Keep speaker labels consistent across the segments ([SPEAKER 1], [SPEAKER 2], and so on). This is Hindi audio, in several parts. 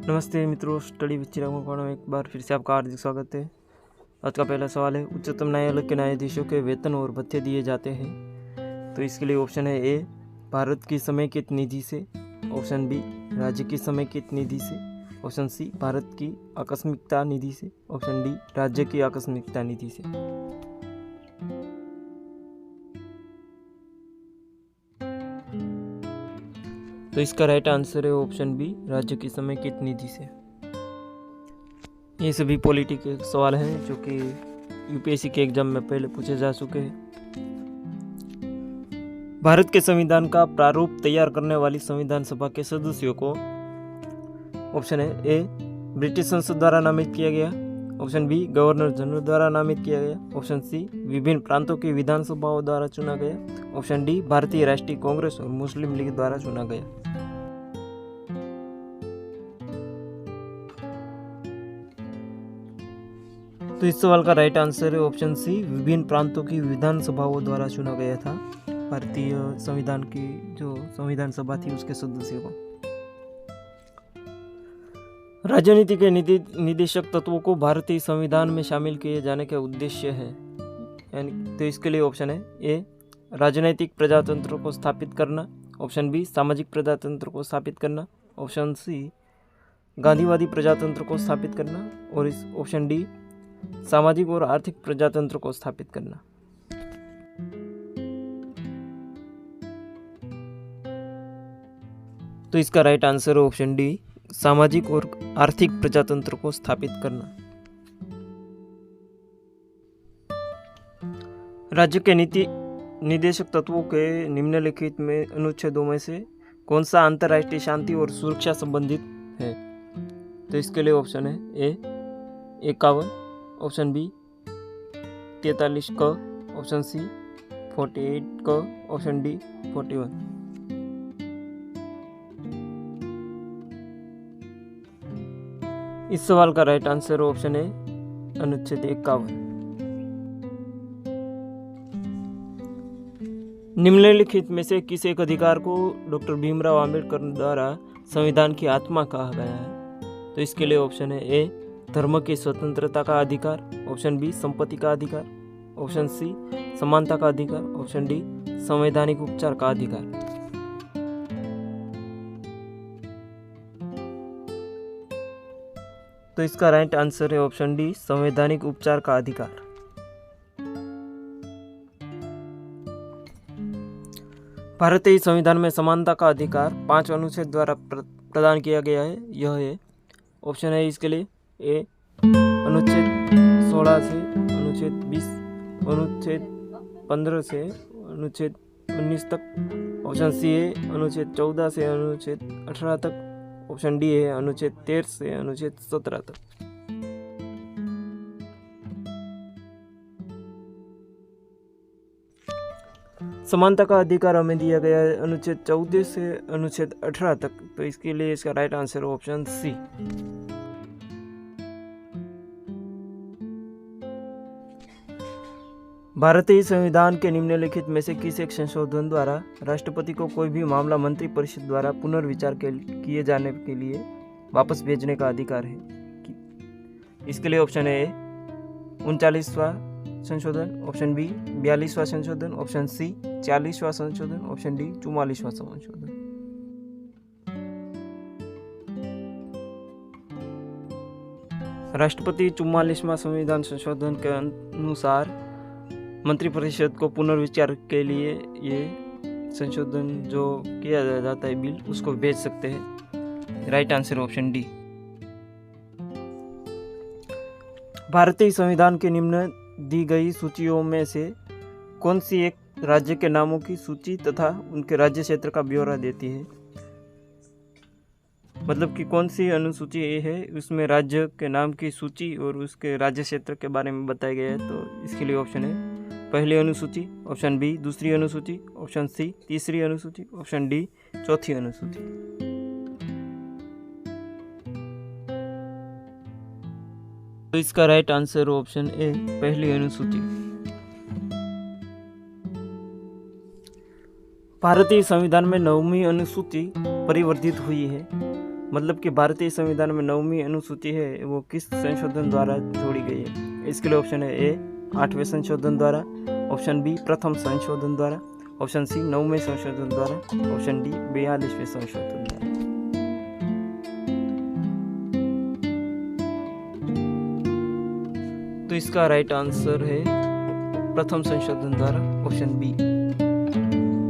[SPEAKER 1] नमस्ते मित्रों, स्टडी विद चिराग मकवाना में एक बार फिर से आपका हार्दिक स्वागत है। आज का पहला सवाल है, उच्चतम न्यायालय के न्यायाधीशों के वेतन और भत्ते दिए जाते हैं। तो इसके लिए ऑप्शन है ए भारत की समेकित निधि से, ऑप्शन बी राज्य की समेकित निधि से, ऑप्शन सी भारत की आकस्मिकता निधि से, ऑप्शन डी राज्य की आकस्मिकता निधि से। तो इसका राइट आंसर है ऑप्शन बी राज्य की समेकित निधि से। ये सभी पॉलिटी के सवाल हैं जो कि यूपीएससी के एग्जाम में पहले पूछे जा चुके हैं। भारत के संविधान का प्रारूप तैयार करने वाली संविधान सभा के सदस्यों को ऑप्शन है ए ब्रिटिश संसद द्वारा नामित किया गया, ऑप्शन बी गवर्नर जनरल द्वारा नामित किया गया, ऑप्शन सी विभिन्न प्रांतों की विधानसभाओं द्वारा चुना गया, ऑप्शन डी भारतीय राष्ट्रीय कांग्रेस और मुस्लिम लीग द्वारा चुना गया। तो इस सवाल का राइट आंसर है ऑप्शन सी विभिन्न प्रांतों की विधानसभाओं द्वारा चुना गया था भारतीय संविधान की जो संविधान सभा थी उसके सदस्यों को। राजनीति के निदेशक तत्वों को भारतीय संविधान में शामिल किए जाने का उद्देश्य है, यानी तो इसके लिए ऑप्शन है ए राजनीतिक प्रजातंत्र को स्थापित करना, ऑप्शन बी सामाजिक प्रजातंत्र को स्थापित करना, ऑप्शन सी गांधीवादी प्रजातंत्र को स्थापित करना और इस ऑप्शन डी सामाजिक और आर्थिक प्रजातंत्र को स्थापित करना। तो इसका राइट आंसर है ऑप्शन डी सामाजिक और आर्थिक प्रजातंत्र को स्थापित करना। राज्य के नीति निदेशक तत्वों के निम्नलिखित में अनुच्छेदों में से कौन सा अंतर्राष्ट्रीय शांति और सुरक्षा संबंधित है? तो इसके लिए ऑप्शन है ए 51, ऑप्शन बी 43 क, ऑप्शन सी 48 क, ऑप्शन डी 41। इस सवाल का राइट आंसर ऑप्शन है अनुच्छेद 51। निम्नलिखित में से किस एक अधिकार को डॉक्टर भीमराव अंबेडकर द्वारा संविधान की आत्मा कहा गया है? तो इसके लिए ऑप्शन है ए धर्म की स्वतंत्रता का अधिकार, ऑप्शन बी संपत्ति का अधिकार, ऑप्शन सी समानता का अधिकार, ऑप्शन डी संवैधानिक उपचार का अधिकार। तो इसका राइट आंसर है ऑप्शन डी संवैधानिक उपचार का अधिकार। भारतीय संविधान में समानता का अधिकार 5 अनुच्छेद द्वारा प्रदान किया गया है। यह है ऑप्शन है इसके लिए ए अनुच्छेद 16 से अनुच्छेद 20, अनुच्छेद 15 से अनुच्छेद 19 तक, ऑप्शन सी है अनुच्छेद 14 से अनुच्छेद 18 तक, ऑप्शन डी है अनुच्छेद 13 से अनुच्छेद 17 तक। समानता का अधिकार हमें दिया गया है अनुच्छेद 14 से अनुच्छेद 18 तक, तो इसके लिए इसका राइट आंसर ऑप्शन सी। भारतीय संविधान के निम्नलिखित में से किस एक संशोधन द्वारा राष्ट्रपति को कोई भी मामला मंत्रिपरिषद द्वारा पुनर्विचार किए जाने के लिए वापस भेजने का अधिकार है? इसके लिए ऑप्शन है 39वां संशोधन, ऑप्शन बी 42वां संशोधन, ऑप्शन सी 40वां संशोधन, ऑप्शन डी 44वां संशोधन। राष्ट्रपति 44वां संविधान संशोधन के अनुसार मंत्रिपरिषद को पुनर्विचार के लिए ये संशोधन जो किया जाता है बिल उसको भेज सकते हैं। Right answer option D. भारतीय संविधान के निम्न दी गई सूचियों में से कौन सी एक राज्य के नामों की सूची तथा उनके राज्य क्षेत्र का ब्यौरा देती है? मतलब कि कौन सी अनुसूची ये है उसमें राज्य के नाम की सूची और उसके राज्य क्षेत्र के बारे में बताया गया है। तो इसके लिए ऑप्शन है पहली अनुसूची, ऑप्शन बी दूसरी अनुसूची, ऑप्शन सी तीसरी अनुसूची, ऑप्शन डी चौथी अनुसूची। तो इसका राइट आंसर ऑप्शन ए पहली अनुसूची। भारतीय संविधान में 9वीं अनुसूची परिवर्तित हुई है। मतलब कि भारतीय संविधान में 9वीं अनुसूची है वो किस संशोधन द्वारा जोड़ी गई है? इसके लिए ऑप्शन है ए 8वें संशोधन द्वारा, ऑप्शन बी प्रथम संशोधन द्वारा, ऑप्शन सी 9वें संशोधन द्वारा, ऑप्शन डी 42वें संशोधन द्वारा। तो इसका राइट आंसर है प्रथम संशोधन द्वारा, ऑप्शन बी।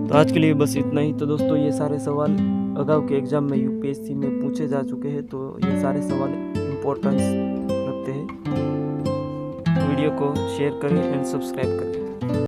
[SPEAKER 1] तो आज के लिए बस इतना ही। तो दोस्तों ये सारे सवाल अगाऊ के एग्जाम में यूपीएससी में पूछे जा चुके हैं, तो ये सारे सवाल इम्पोर्टेंस रखते हैं। वीडियो को शेयर करें एंड सब्सक्राइब करें।